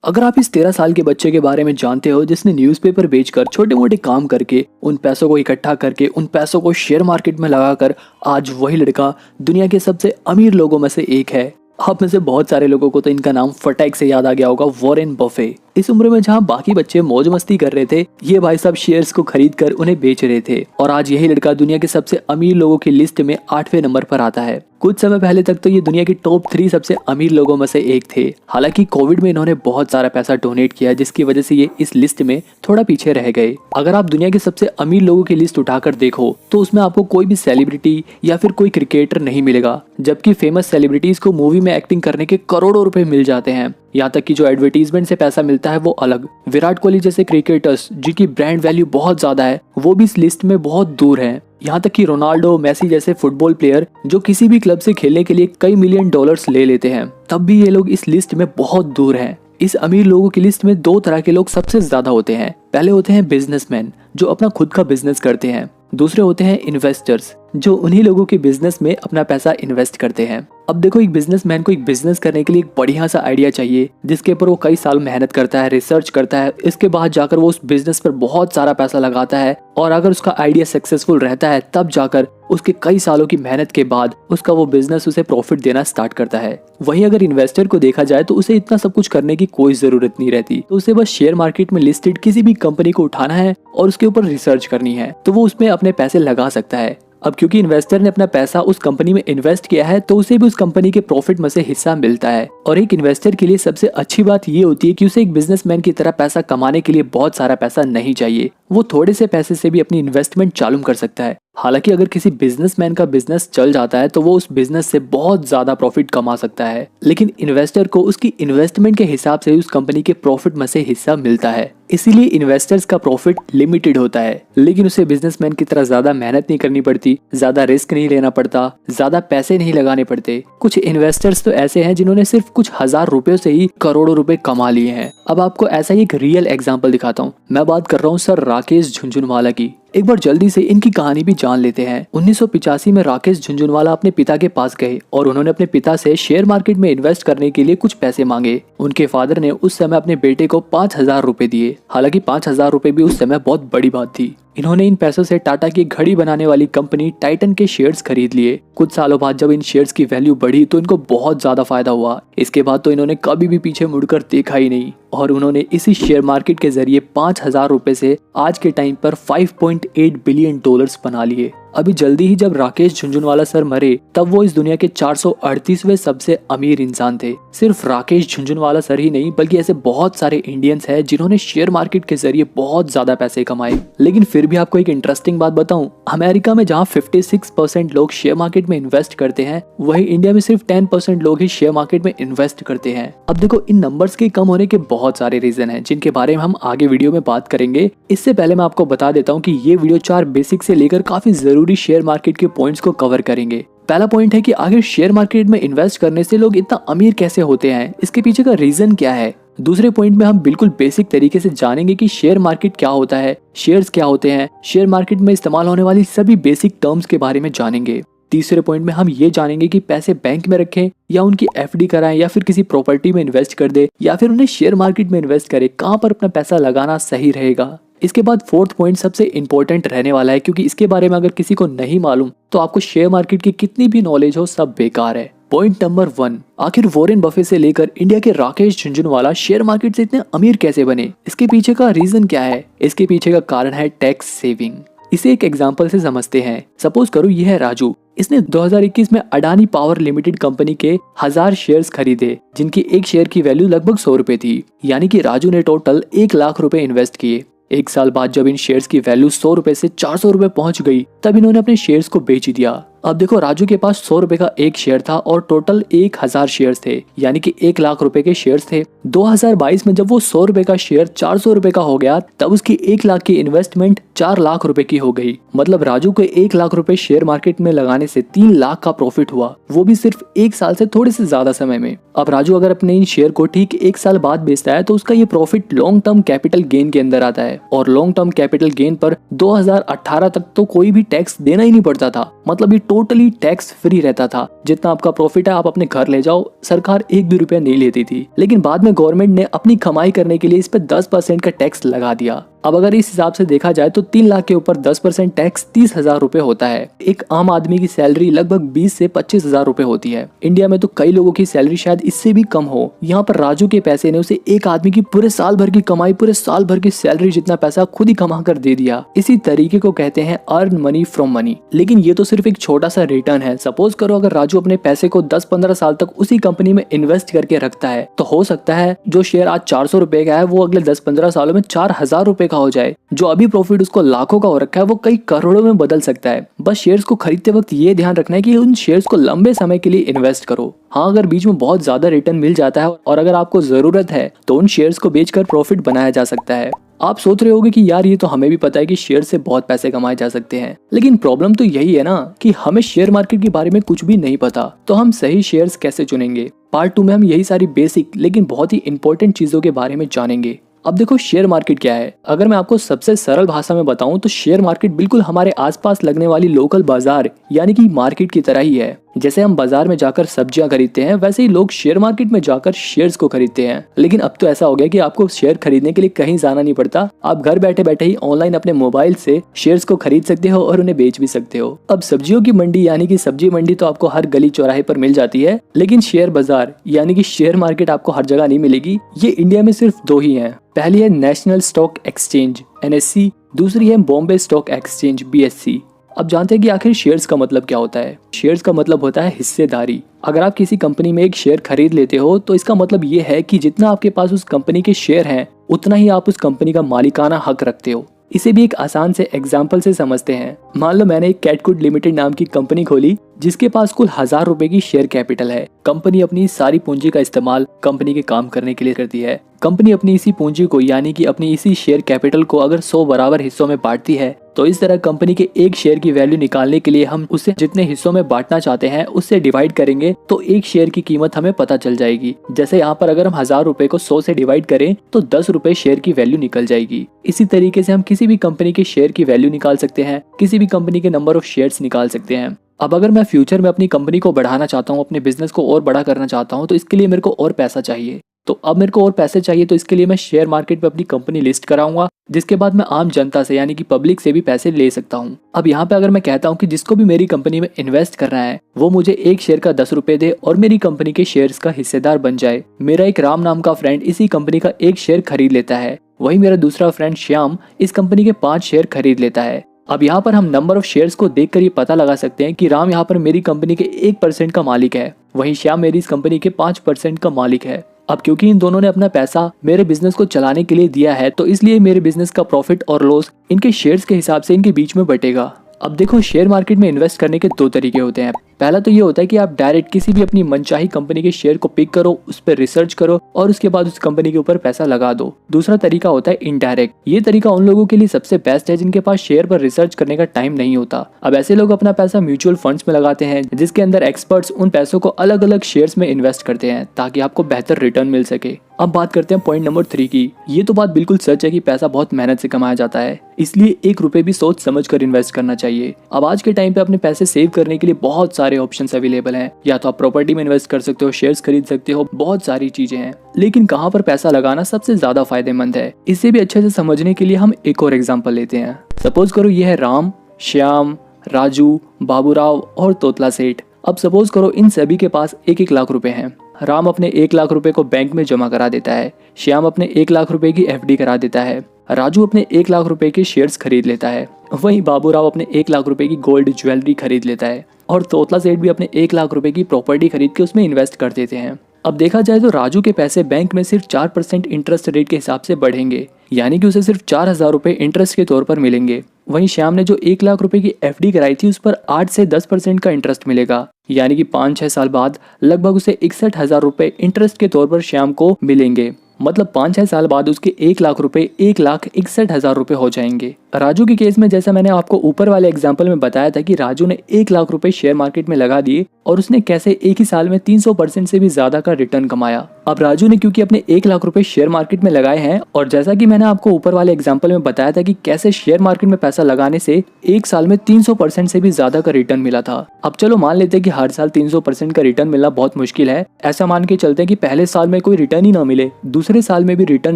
अगर आप इस 13 साल के बच्चे के बारे में जानते हो जिसने न्यूज़पेपर बेचकर छोटे मोटे काम करके उन पैसों को इकट्ठा करके उन पैसों को शेयर मार्केट में लगाकर आज वही लड़का दुनिया के सबसे अमीर लोगों में से एक है। आप में से बहुत सारे लोगों को तो इनका नाम फटाक से याद आ गया होगा, वॉरेन बफे। इस उम्र में जहां बाकी बच्चे मौज मस्ती कर रहे थे, ये भाई साहब शेयर्स को खरीद कर उन्हें बेच रहे थे और आज यही लड़का दुनिया के सबसे अमीर लोगों की लिस्ट में 8वें नंबर पर आता है। कुछ समय पहले तक तो ये दुनिया की टॉप 3 सबसे अमीर लोगों में से एक थे। हालांकि कोविड में इन्होंने बहुत सारा पैसा डोनेट किया जिसकी वजह से ये इस लिस्ट में थोड़ा पीछे रह गए। अगर आप दुनिया के सबसे अमीर लोगों की लिस्ट उठाकर देखो तो उसमें आपको कोई भी सेलिब्रिटी या फिर कोई क्रिकेटर नहीं मिलेगा, जबकि फेमस सेलिब्रिटीज को मूवी में एक्टिंग करने के करोड़ों रुपए मिल जाते हैं। यहाँ तक कि जो एडवर्टीजमेंट से पैसा मिलता है वो अलग। विराट कोहली जैसे क्रिकेटर्स जिनकी ब्रांड वैल्यू बहुत ज्यादा है वो भी इस लिस्ट में बहुत दूर हैं। यहाँ तक कि रोनाल्डो, मेसी जैसे फुटबॉल प्लेयर जो किसी भी क्लब से खेलने के लिए कई मिलियन डॉलर्स ले लेते हैं, तब भी ये लोग इस लिस्ट में बहुत दूर हैं। इस अमीर लोगों की लिस्ट में 2 तरह के लोग सबसे ज्यादा होते हैं। पहले होते हैं बिजनेसमैन जो अपना खुद का बिजनेस करते हैं। दूसरे होते हैं इन्वेस्टर्स जो उन्हीं लोगों के बिजनेस में अपना पैसा इन्वेस्ट करते हैं। अब देखो, एक बिजनेसमैन को एक बिजनेस करने के लिए एक बढ़िया सा आइडिया चाहिए जिसके ऊपर वो कई साल मेहनत करता है, रिसर्च करता है। इसके बाद जाकर वो उस बिजनेस पर बहुत सारा पैसा लगाता है और अगर उसका आइडिया सक्सेसफुल रहता है तब जाकर उसके कई सालों की मेहनत के बाद उसका वो बिजनेस उसे प्रॉफिट देना स्टार्ट करता है। वहीं अगर इन्वेस्टर को देखा जाए तो उसे इतना सब कुछ करने की कोई जरूरत नहीं रहती। तो उसे बस शेयर मार्केट में लिस्टेड किसी भी कंपनी को उठाना है और उसके ऊपर रिसर्च करनी है तो वो उसमें अपने पैसे लगा सकता है। अब क्योंकि इन्वेस्टर ने अपना पैसा उस कंपनी में इन्वेस्ट किया है तो उसे भी उस कंपनी के प्रॉफिट में से हिस्सा मिलता है। और एक इन्वेस्टर के लिए सबसे अच्छी बात ये होती है कि उसे एक बिजनेसमैन की तरह पैसा कमाने के लिए बहुत सारा पैसा नहीं चाहिए। वो थोड़े से पैसे से भी अपनी इन्वेस्टमेंट चालू कर सकता है। हालांकि अगर किसी बिजनेसमैन का बिजनेस चल जाता है तो वो उस बिजनेस से बहुत ज्यादा प्रॉफिट कमा सकता है, लेकिन इन्वेस्टर को उसकी इन्वेस्टमेंट के हिसाब से उस कंपनी के प्रॉफिट में से हिस्सा मिलता है। इसीलिए इन्वेस्टर्स का प्रॉफिट लिमिटेड होता है, लेकिन उसे बिजनेसमैन की तरह ज्यादा मेहनत नहीं करनी पड़ती, ज्यादा रिस्क नहीं लेना पड़ता, ज्यादा पैसे नहीं लगाने पड़ते। कुछ इन्वेस्टर्स तो ऐसे हैं जिन्होंने सिर्फ कुछ हजार रुपयों से ही करोड़ों रुपए कमा लिए हैं। अब आपको ऐसा ही एक रियल एग्जाम्पल दिखाता हूँ। मैं बात कर रहा हूँ सर राकेश झुनझुनवाला की। एक बार जल्दी से इनकी कहानी भी जान लेते हैं। 1985 में राकेश झुनझुनवाला अपने पिता के पास गए और उन्होंने अपने पिता से शेयर मार्केट में इन्वेस्ट करने के लिए कुछ पैसे मांगे। उनके फादर ने उस समय अपने बेटे को 5,000 रुपए दिए। हालांकि 5,000 रुपए भी उस समय बहुत बड़ी बात थी। इन्होंने इन पैसों से टाटा की घड़ी बनाने वाली कंपनी टाइटन के शेयर्स खरीद लिए। कुछ सालों बाद जब इन शेयर्स की वैल्यू बढ़ी तो इनको बहुत ज्यादा फायदा हुआ। इसके बाद तो इन्होंने कभी भी पीछे मुड़कर देखा ही नहीं और उन्होंने इसी शेयर मार्केट के जरिए 5,000 रुपए से आज के टाइम पर 5.8 बिलियन डॉलर्स बना लिए। अभी जल्दी ही जब राकेश झुनझुनवाला सर मरे तब वो इस दुनिया के 438वें सबसे अमीर इंसान थे। सिर्फ राकेश झुनझुनवाला सर ही नहीं बल्कि ऐसे बहुत सारे इंडियंस हैं जिन्होंने शेयर मार्केट के जरिए बहुत ज्यादा पैसे कमाए। लेकिन फिर भी आपको एक इंटरेस्टिंग बात बताऊं, अमेरिका में जहां 56% लोग शेयर मार्केट में इन्वेस्ट करते हैं, वहीं इंडिया में सिर्फ 10% लोग ही शेयर मार्केट में इन्वेस्ट करते हैं। अब देखो, इन नंबर्स के कम होने के बहुत सारे रीजन हैं जिनके बारे में हम आगे वीडियो में बात करेंगे। इससे पहले मैं आपको बता देता हूँ कि ये वीडियो 4 बेसिक से लेकर काफी जरूरी शेयर मार्केट के पॉइंट्स को कवर करेंगे। पहला पॉइंट है कि आखिर शेयर मार्केट में इन्वेस्ट करने से लोग इतना अमीर कैसे होते हैं, इसके पीछे का रीजन क्या है। दूसरे पॉइंट में हम बिल्कुल बेसिक तरीके से जानेंगे कि शेयर मार्केट क्या होता है, शेयर्स क्या होते हैं, शेयर मार्केट में इस्तेमाल होने वाली सभी बेसिक टर्म्स के बारे में जानेंगे। तीसरे पॉइंट में हम ये जानेंगे कि पैसे बैंक में रखें या उनकी एफडी कराएं या फिर किसी प्रॉपर्टी में इन्वेस्ट कर दे या फिर उन्हें शेयर मार्केट में इन्वेस्ट करें, कहां पर अपना पैसा लगाना सही रहेगा। इसके बाद फोर्थ पॉइंट सबसे इंपॉर्टेंट रहने वाला है, क्योंकि इसके बारे में अगर किसी को नहीं मालूम तो आपको शेयर मार्केट की कितनी भी नॉलेज हो सब बेकार है। पॉइंट नंबर 1, आखिर वॉरेन बफे से लेकर इंडिया के राकेश झुनझुनवाला शेयर मार्केट से इतने अमीर कैसे बने, इसके पीछे का रीजन क्या है। इसके पीछे का कारण है टैक्स सेविंग। इसे एक एग्जांपल से समझते हैं। सपोज करो ये है राजू। इसने 2021 में अडानी पावर लिमिटेड कंपनी के 1000 शेयर्स खरीदे जिनकी एक शेयर की वैल्यू लगभग 100 रुपए थी। यानी कि राजू ने टोटल 1 लाख रुपए इन्वेस्ट किए। 1 साल बाद जब इन शेयर्स की वैल्यू 100 रुपए से 400 रुपए पहुंच गई तब इन्होंने अपने शेयर्स को बेच दिया। अब देखो, राजू के पास 100 रुपए का एक शेयर था और टोटल 1000 शेयर्स थे, यानी कि 1 लाख रुपए के शेयर्स थे। 2022 में जब वो 100 रुपए का शेयर 400 रुपए का हो गया तब उसकी 1 लाख की इन्वेस्टमेंट 4 लाख रुपए की हो गई। मतलब राजू को 1 लाख रुपए शेयर मार्केट में लगाने से 3 लाख का प्रॉफिट हुआ, वो भी सिर्फ 1 साल से थोड़े से ज्यादा समय में। अब राजू अगर अपने इन शेयर को ठीक 1 साल बाद बेचता है तो उसका ये profit long term capital gain के अंदर आता है और लॉन्ग टर्म कैपिटल गेन पर 2018 तक तो कोई भी टैक्स देना ही नहीं पड़ता था। मतलब ये टोटली टैक्स फ्री रहता था। जितना आपका प्रॉफिट है आप अपने घर ले जाओ, सरकार एक भी रुपया नहीं लेती थी। लेकिन बाद में गवर्नमेंट ने अपनी कमाई करने के लिए इस पे 10% का टैक्स लगा दिया। अब अगर इस हिसाब से देखा जाए तो 3 लाख के ऊपर 10% टैक्स 30,000 रुपए होता है। एक आम आदमी की सैलरी लगभग 20 से 25,000 रुपए होती है। इंडिया में तो कई लोगों की सैलरी शायद इससे भी कम हो। यहाँ पर राजू के पैसे ने उसे एक आदमी की पूरे साल भर की कमाई, पूरे साल भर की सैलरी जितना पैसा खुद ही कमा कर दे दिया। इसी तरीके को कहते हैं अर्न मनी फ्रॉम मनी। लेकिन ये तो सिर्फ एक छोटा सा रिटर्न है। सपोज करो अगर राजू अपने पैसे को 10-15 साल तक उसी कंपनी में इन्वेस्ट करके रखता है तो हो सकता है जो शेयर आज 400 रुपए का है वो अगले 10-15 सालों में 4,000 रुपए का हो जाए। जो अभी प्रॉफिट उसको लाखों का हो रखा है वो कई करोड़ों में बदल सकता है। बस शेयर्स को खरीदते वक्त ये ध्यान रखना है कि उन शेयर्स को लंबे समय के लिए इन्वेस्ट करो। हाँ, अगर बीच में बहुत ज्यादा रिटर्न मिल जाता है और अगर आपको जरूरत है तो उन शेयर्स को बेचकर प्रॉफिट बनाया जा सकता है। आप सोच रहे होंगे कि यार ये तो हमें भी पता है कि शेयर से बहुत पैसे कमाए जा सकते हैं, लेकिन प्रॉब्लम तो यही है ना कि हमें शेयर मार्केट के बारे में कुछ भी नहीं पता। तो हम सही शेयर्स कैसे चुनेंगे? पार्ट 2 में हम यही सारी बेसिक लेकिन बहुत ही इंपॉर्टेंट चीजों के बारे में जानेंगे। अब देखो शेयर मार्केट क्या है। अगर मैं आपको सबसे सरल भाषा में बताऊं तो शेयर मार्केट बिल्कुल हमारे आसपास लगने वाली लोकल बाजार यानी कि मार्केट की तरह ही है। जैसे हम बाजार में जाकर सब्जियां खरीदते हैं वैसे ही लोग शेयर मार्केट में जाकर शेयर्स को खरीदते हैं। लेकिन अब तो ऐसा हो गया कि आपको शेयर खरीदने के लिए कहीं जाना नहीं पड़ता। आप घर बैठे बैठे ही ऑनलाइन अपने मोबाइल से शेयर्स को खरीद सकते हो और उन्हें बेच भी सकते हो। अब सब्जियों की मंडी यानी कि सब्जी मंडी तो आपको हर गली चौराहे पर मिल जाती है, लेकिन शेयर बाजार यानी कि शेयर मार्केट आपको हर जगह नहीं मिलेगी। ये इंडिया में सिर्फ 2 ही है। पहली है नेशनल स्टॉक एक्सचेंज NSE, दूसरी है बॉम्बे स्टॉक एक्सचेंज BSE। अब जानते हैं कि आखिर शेयर्स का मतलब क्या होता है। शेयर्स का मतलब होता है हिस्सेदारी। अगर आप किसी कंपनी में एक शेयर खरीद लेते हो तो इसका मतलब ये है कि जितना आपके पास उस कंपनी के शेयर हैं उतना ही आप उस कंपनी का मालिकाना हक रखते हो। इसे भी एक आसान से एग्जाम्पल से समझते हैं। मान लो मैंने एक कैटगुड लिमिटेड नाम की कंपनी खोली जिसके पास कुल 1000 रुपए की शेयर कैपिटल है। कंपनी अपनी सारी पूंजी का इस्तेमाल कंपनी के काम करने के लिए करती है। कंपनी अपनी इसी पूंजी को यानी कि अपनी इसी शेयर कैपिटल को अगर 100 बराबर हिस्सों में बांटती है तो इस तरह कंपनी के एक शेयर की वैल्यू निकालने के लिए हम उसे जितने हिस्सों में बांटना चाहते हैं उससे डिवाइड करेंगे तो एक शेयर की कीमत हमें पता चल जाएगी। जैसे यहाँ पर अगर हम 1000 रुपए को 100 से डिवाइड करें तो 10 रुपए शेयर की वैल्यू निकल जाएगी। इसी तरीके से हम किसी भी कंपनी के शेयर की वैल्यू निकाल सकते हैं, किसी भी कंपनी के नंबर ऑफ शेयर्स निकाल सकते हैं। अब अगर मैं फ्यूचर में अपनी कंपनी को बढ़ाना चाहता हूँ, अपने बिजनेस को और बड़ा करना चाहता हूँ तो इसके लिए मेरे को और पैसा चाहिए। तो अब मेरे को और पैसे चाहिए तो इसके लिए मैं शेयर मार्केट पे अपनी कंपनी लिस्ट कराऊंगा, जिसके बाद मैं आम जनता से यानी कि पब्लिक से भी पैसे ले सकता हूँ। अब यहाँ पे अगर मैं कहता हूँ कि जिसको भी मेरी कंपनी में इन्वेस्ट करना है वो मुझे एक शेयर का 10 रुपए दे और मेरी कंपनी के शेयर्स का हिस्सेदार बन जाए। मेरा एक राम नाम का फ्रेंड इसी कंपनी का एक शेयर खरीद लेता है, वही मेरा दूसरा फ्रेंड श्याम इस कंपनी के 5 शेयर खरीद लेता है। अब यहाँ पर हम नंबर ऑफ शेयर्स को देखकर ये पता लगा सकते हैं कि राम यहाँ पर मेरी कंपनी के 1% का मालिक है, वहीं श्याम मेरी इस कंपनी के 5% का मालिक है। अब क्योंकि इन दोनों ने अपना पैसा मेरे बिजनेस को चलाने के लिए दिया है तो इसलिए मेरे बिजनेस का प्रॉफिट और लॉस इनके शेयर्स के हिसाब से इनके बीच में बटेगा। अब देखो शेयर मार्केट में इन्वेस्ट करने के 2 तरीके होते हैं। पहला तो ये होता है कि आप डायरेक्ट किसी भी अपनी मनचाही कंपनी के शेयर को पिक करो, उस पर रिसर्च करो और उसके बाद उस कंपनी के ऊपर पैसा लगा दो। दूसरा तरीका होता है इनडायरेक्ट। ये तरीका उन लोगों के लिए सबसे बेस्ट है जिनके पास शेयर पर रिसर्च करने का टाइम नहीं होता। अब ऐसे लोग अपना पैसा म्यूचुअल फंड्स में लगाते हैं जिसके अंदर एक्सपर्ट्स उन पैसों को अलग अलग शेयर्स में इन्वेस्ट करते हैं ताकि आपको बेहतर रिटर्न मिल सके। अब बात करते हैं पॉइंट नंबर 3 की। ये तो बात बिल्कुल सच है कि पैसा बहुत मेहनत से कमाया जाता है, इसलिए 1 रुपए भी सोच समझ कर इन्वेस्ट करना चाहिए। अब आज के टाइम पे अपने पैसे सेव करने के लिए बहुत सारे ऑप्शंस अवेलेबल हैं। या तो आप प्रॉपर्टी में इन्वेस्ट कर सकते हो, शेयर्स खरीद सकते हो, बहुत सारी चीजें हैं। लेकिन कहाँ पर पैसा लगाना सबसे ज्यादा फायदेमंद है, इसे भी अच्छे से समझने के लिए हम एक और एग्जाम्पल लेते हैं। सपोज करो ये है राम, श्याम, राजू, बाबूराव और तोतला सेठ। अब सपोज करो इन सभी के पास 1-1 लाख रुपए हैं। राम अपने 1 लाख रुपए को बैंक में जमा करा देता है, श्याम अपने 1 लाख रुपए की FD करा देता है, राजू अपने 1 लाख रुपए के शेयर्स खरीद लेता है, वहीं बाबूराव अपने 1 लाख रुपए की गोल्ड ज्वेलरी खरीद लेता है और तोतला सेठ भी अपने 1 लाख रुपए की प्रॉपर्टी खरीद के उसमें इन्वेस्ट कर देते हैं। अब देखा जाए तो राजू के पैसे बैंक में सिर्फ 4% इंटरेस्ट रेट के हिसाब से बढ़ेंगे, यानी कि उसे सिर्फ 4000 रुपए इंटरेस्ट के तौर पर मिलेंगे। वहीं श्याम ने जो 1 लाख रुपए की FD कराई थी उस पर 8 से 10% का इंटरेस्ट मिलेगा, यानी कि 5-6 साल बाद लगभग उसे 61,000 रुपए इंटरेस्ट के तौर पर श्याम को मिलेंगे। मतलब 5-6 साल बाद उसके 1 लाख रुपए 1,61,000 रुपए हो जाएंगे। राजू के केस में जैसा मैंने आपको ऊपर वाले एग्जाम्पल में बताया था कि राजू ने 1 लाख रुपए शेयर मार्केट में लगा दिए और उसने कैसे एक ही साल में 300% से भी ज्यादा का रिटर्न कमाया। अब राजू ने क्योंकि अपने 1 लाख रुपए शेयर मार्केट में लगाए हैं, और जैसा कि मैंने आपको ऊपर वाले एग्जांपल में बताया था कि कैसे शेयर मार्केट में पैसा लगाने से एक साल में 300% से भी ज्यादा का रिटर्न मिला था। अब चलो मान लेते हैं कि हर साल 300% का रिटर्न मिलना बहुत मुश्किल है। ऐसा मान के चलते हैं कि पहले साल में कोई रिटर्न ही ना मिले, दूसरे साल में भी रिटर्न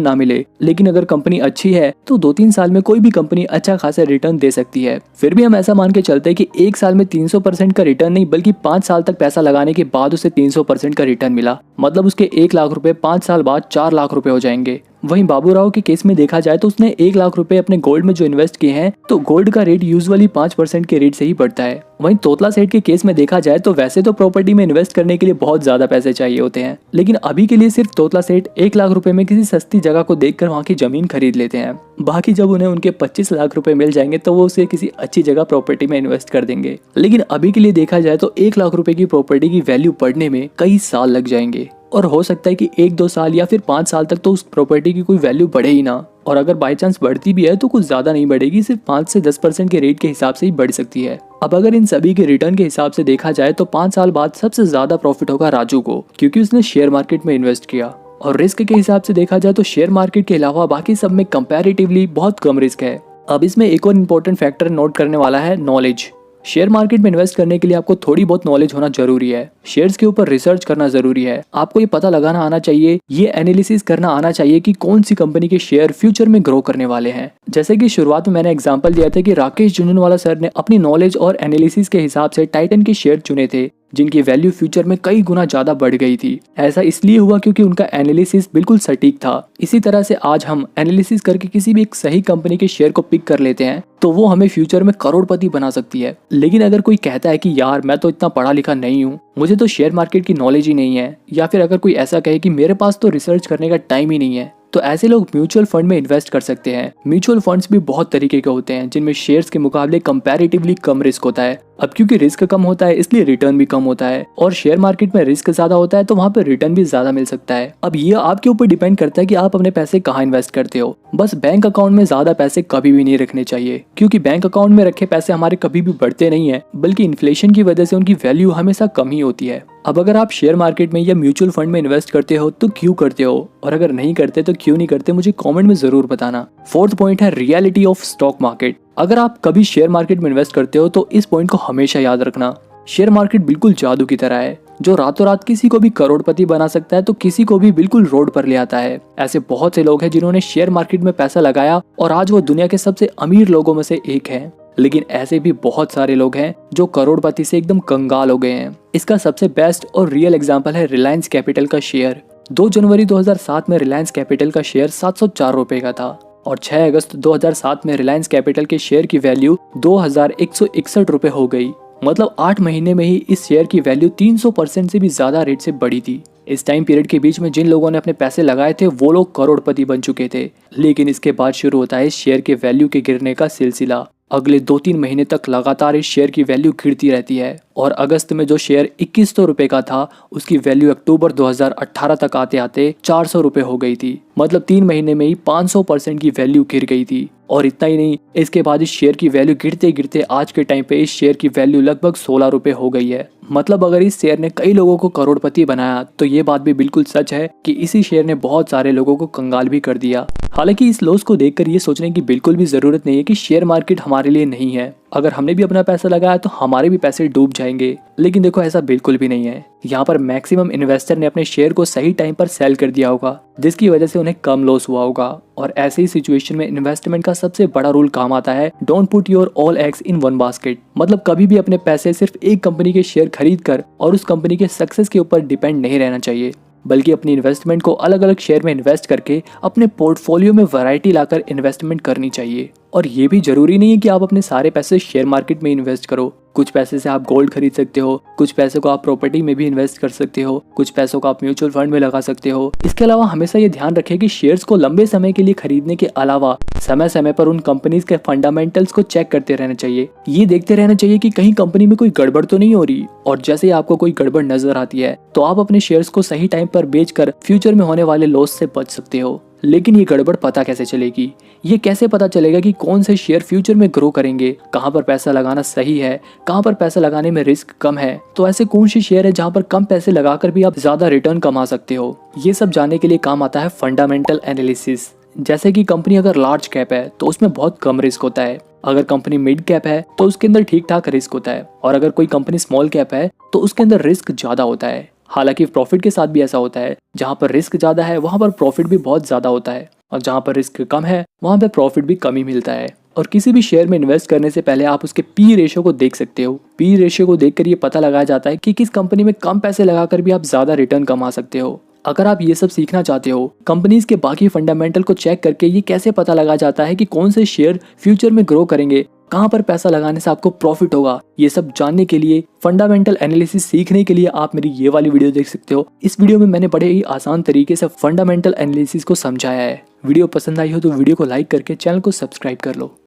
ना मिले, लेकिन अगर कंपनी अच्छी है तो 2-3 साल में कोई भी कंपनी अच्छा खासा रिटर्न दे सकती है। फिर भी हम ऐसा मान के चलते हैं कि एक साल में 300% का रिटर्न नहीं बल्कि 5 साल तक पैसा लगाने के बाद उसे 300% का रिटर्न मिला, मतलब उसके 1 लाख रुपए 5 साल बाद 4 लाख रुपए हो जाएंगे। वहीं बाबूराव के केस में देखा जाए तो उसने 1 लाख रुपए अपने गोल्ड में जो इन्वेस्ट किए हैं, तो गोल्ड का रेट यूजुअली 5% के रेट से ही बढ़ता है। वहीं तोतला सेठ के केस में देखा जाए तो वैसे तो प्रॉपर्टी में इन्वेस्ट करने के लिए बहुत ज्यादा पैसे चाहिए होते हैं, लेकिन अभी के लिए सिर्फ तोतला सेठ 1 लाख रुपए में किसी सस्ती जगह को देखकर वहाँ की जमीन खरीद लेते हैं। बाकी जब उन्हें उनके 25 लाख रुपए मिल जाएंगे तो वो उसे किसी अच्छी जगह प्रॉपर्टी में इन्वेस्ट कर देंगे। लेकिन अभी के लिए देखा जाए तो 1 लाख रुपए की प्रॉपर्टी की वैल्यू बढ़ने में कई साल लग जाएंगे, और हो सकता है कि 1-2 साल या फिर 5 साल तक तो उस प्रॉपर्टी की कोई वैल्यू बढ़े ही ना, और अगर बाई चांस बढ़ती भी है तो कुछ ज्यादा नहीं बढ़ेगी, सिर्फ 5 से 10% के रेट के हिसाब से ही बढ़ सकती है। अब अगर इन सभी के रिटर्न के हिसाब से देखा जाए तो 5 साल बाद सबसे ज्यादा प्रॉफिट होगा राजू को, क्योंकि उसने शेयर मार्केट में इन्वेस्ट किया। और रिस्क के हिसाब से देखा जाए तो शेयर मार्केट के अलावा बाकी सब में कंपैरेटिवली बहुत कम रिस्क है। अब इसमें एक और इम्पोर्टेंट फैक्टर नोट करने वाला है, नॉलेज। शेयर मार्केट में इन्वेस्ट करने के लिए आपको थोड़ी बहुत नॉलेज होना जरूरी है। शेयर्स के ऊपर रिसर्च करना जरूरी है। आपको ये पता लगाना आना चाहिए, ये एनालिसिस करना आना चाहिए कि कौन सी कंपनी के शेयर फ्यूचर में ग्रो करने वाले हैं। जैसे कि शुरुआत में मैंने एग्जांपल दिया था कि राकेश झुनझुनवाला सर ने अपनी नॉलेज और एनालिसिस के हिसाब से टाइटन के शेयर चुने थे, जिनकी वैल्यू फ्यूचर में कई गुना ज्यादा बढ़ गई थी। ऐसा इसलिए हुआ क्योंकि उनका एनालिसिस बिल्कुल सटीक था। इसी तरह से आज हम एनालिसिस करके किसी भी एक सही कंपनी के शेयर को पिक कर लेते हैं तो वो हमें फ्यूचर में करोड़पति बना सकती है। लेकिन अगर कोई कहता है कि यार मैं तो इतना पढ़ा लिखा नहीं हूँ, मुझे तो शेयर मार्केट की नॉलेज ही नहीं है, या फिर अगर कोई ऐसा कहे कि मेरे पास तो रिसर्च करने का टाइम ही नहीं है, तो ऐसे लोग म्यूचुअल फंड में इन्वेस्ट कर सकते हैं। म्यूचुअल फंड्स भी बहुत तरीके के होते हैं जिनमें शेयर्स के मुकाबले कंपैरेटिवली कम रिस्क होता है। अब क्योंकि रिस्क कम होता है इसलिए रिटर्न भी कम होता है, और शेयर मार्केट में रिस्क ज्यादा होता है तो वहाँ पर रिटर्न भी ज्यादा मिल सकता है। अब ये आपके ऊपर डिपेंड करता है कि आप अपने पैसे कहाँ इन्वेस्ट करते हो। बस बैंक अकाउंट में ज्यादा पैसे कभी भी नहीं रखने चाहिए, क्योंकि बैंक अकाउंट में रखे पैसे हमारे कभी भी बढ़ते नहीं है, बल्कि इन्फ्लेशन की वजह से उनकी वैल्यू हमेशा कम ही होती है। अब अगर आप शेयर मार्केट में या म्यूचुअल फंड में इन्वेस्ट करते हो तो क्यों करते हो, और अगर नहीं करते तो क्यों नहीं करते, मुझे कमेंट में जरूर बताना। फोर्थ पॉइंट है रियलिटी ऑफ स्टॉक मार्केट। अगर आप कभी शेयर मार्केट में इन्वेस्ट करते हो तो इस पॉइंट को हमेशा याद रखना। शेयर मार्केट बिल्कुल जादू की तरह है, जो रातों रात किसी को भी करोड़पति बना सकता है तो किसी को भी बिल्कुल रोड पर ले आता है। ऐसे बहुत से लोग हैं जिन्होंने शेयर मार्केट में पैसा लगाया और आज वो दुनिया के सबसे अमीर लोगों में से एक है। लेकिन ऐसे भी बहुत सारे लोग हैं जो करोड़पति से एकदम कंगाल हो गए हैं। इसका सबसे बेस्ट और रियल एग्जाम्पल है रिलायंस कैपिटल का शेयर। 2 जनवरी 2007 में रिलायंस कैपिटल का शेयर 704 रुपए का था, और 6 अगस्त 2007 में रिलायंस कैपिटल के शेयर की वैल्यू 2161 रुपए हो गई। मतलब 8 महीने में ही इस शेयर की वैल्यू 300% से भी ज्यादा रेट से बढ़ी थी। इस टाइम पीरियड के बीच में जिन लोगों ने अपने पैसे लगाए थे वो लोग करोड़पति बन चुके थे। लेकिन इसके बाद शुरू होता है इस शेयर के वैल्यू के गिरने का सिलसिला। अगले 2-3 महीने तक लगातार इस शेयर की वैल्यू गिरती रहती है, और अगस्त में जो शेयर 2100 रुपए का था उसकी वैल्यू अक्टूबर 2018 तक आते आते 400 रुपए हो गई थी। मतलब 3 महीने में ही 500% की वैल्यू गिर गई थी। और इतना ही नहीं, इसके बाद इस शेयर की वैल्यू गिरते गिरते आज के टाइम पे इस शेयर की वैल्यू लगभग 16 रुपए हो गई है। मतलब अगर इस शेयर ने कई लोगों को करोड़पति बनाया तो ये बात भी बिल्कुल सच है कि इसी शेयर ने बहुत सारे लोगों को कंगाल भी कर दिया। हालांकि इस लॉस को देखकर ये सोचने की बिल्कुल भी जरूरत नहीं है कि शेयर मार्केट हमारे लिए नहीं है। अगर हमने भी अपना पैसा लगाया तो हमारे भी पैसे डूब जाएंगे। लेकिन देखो ऐसा बिल्कुल भी नहीं है। यहाँ पर मैक्सिमम इन्वेस्टर ने अपने शेयर को सही टाइम पर सेल कर दिया होगा, जिसकी वजह से उन्हें कम लॉस हुआ होगा। और ऐसे ही सिचुएशन में इन्वेस्टमेंट का सबसे बड़ा रूल काम आता है, don't put your all eggs in one basket. मतलब कभी भी अपने पैसे सिर्फ एक कंपनी के शेयर खरीद कर और उस कंपनी के सक्सेस के ऊपर डिपेंड नहीं रहना चाहिए, बल्कि अपनी इन्वेस्टमेंट को अलग अलग शेयर में इन्वेस्ट करके अपने पोर्टफोलियो में वैरायटी लाकर इन्वेस्टमेंट करनी चाहिए। और ये भी जरूरी नहीं है कि आप अपने सारे पैसे शेयर मार्केट में इन्वेस्ट करो। कुछ पैसे से आप गोल्ड खरीद सकते हो, कुछ पैसे को आप प्रॉपर्टी में भी इन्वेस्ट कर सकते हो, कुछ पैसों को आप म्यूचुअल फंड में लगा सकते हो। इसके अलावा हमेशा ये ध्यान रखें कि शेयर्स को लंबे समय के लिए खरीदने के अलावा समय समय पर उन कंपनीज के फंडामेंटल्स को चेक करते रहना चाहिए। ये देखते रहना चाहिए कि कहीं कंपनी में कोई गड़बड़ तो नहीं हो रही, और जैसे ही आपको कोई गड़बड़ नजर आती है तो आप अपने शेयर्स को सही टाइम पर बेचकर फ्यूचर में होने वाले लॉस से बच सकते हो। लेकिन ये गड़बड़ पता कैसे चलेगी? ये कैसे पता चलेगा कि कौन से शेयर फ्यूचर में ग्रो करेंगे, कहाँ पर पैसा लगाना सही है, कहाँ पर पैसा लगाने में रिस्क कम है? तो ऐसे कौन से शेयर है जहाँ पर कम पैसे लगाकर भी आप ज़्यादा रिटर्न कमा सकते हो? ये सब जानने के लिए काम आता है फंडामेंटल एनालिसिस। जैसे कि कंपनी अगर लार्ज कैप है तो उसमें बहुत कम रिस्क होता है, अगर कंपनी मिड कैप है तो उसके अंदर ठीक ठाक रिस्क होता है, और अगर कोई कंपनी स्मॉल कैप है तो उसके अंदर रिस्क ज़्यादा होता है। हालांकि प्रॉफिट के साथ भी ऐसा होता है, जहां पर रिस्क ज़्यादा है वहां पर प्रॉफिट भी बहुत ज़्यादा होता है, और जहां पर रिस्क कम है वहां पर प्रॉफिट भी कम ही मिलता है। और किसी भी शेयर में इन्वेस्ट करने से पहले आप उसके पी रेशियो को देख सकते हो। पी रेशियो को देखकर ये पता लगाया जाता है कि किस कंपनी में कम पैसे लगाकर भी आप ज़्यादा रिटर्न कमा सकते हो। अगर आप ये सब सीखना चाहते हो, कंपनीज के बाकी फंडामेंटल को चेक करके ये कैसे पता लगा जाता है कि कौन से शेयर फ्यूचर में ग्रो करेंगे, कहां पर पैसा लगाने से आपको प्रॉफिट होगा, ये सब जानने के लिए, फंडामेंटल एनालिसिस सीखने के लिए आप मेरी ये वाली वीडियो देख सकते हो। इस वीडियो में मैंने बड़े ही आसान तरीके से फंडामेंटल एनालिसिस को समझाया है। वीडियो पसंद आई हो तो वीडियो को लाइक करके चैनल को सब्सक्राइब कर लो।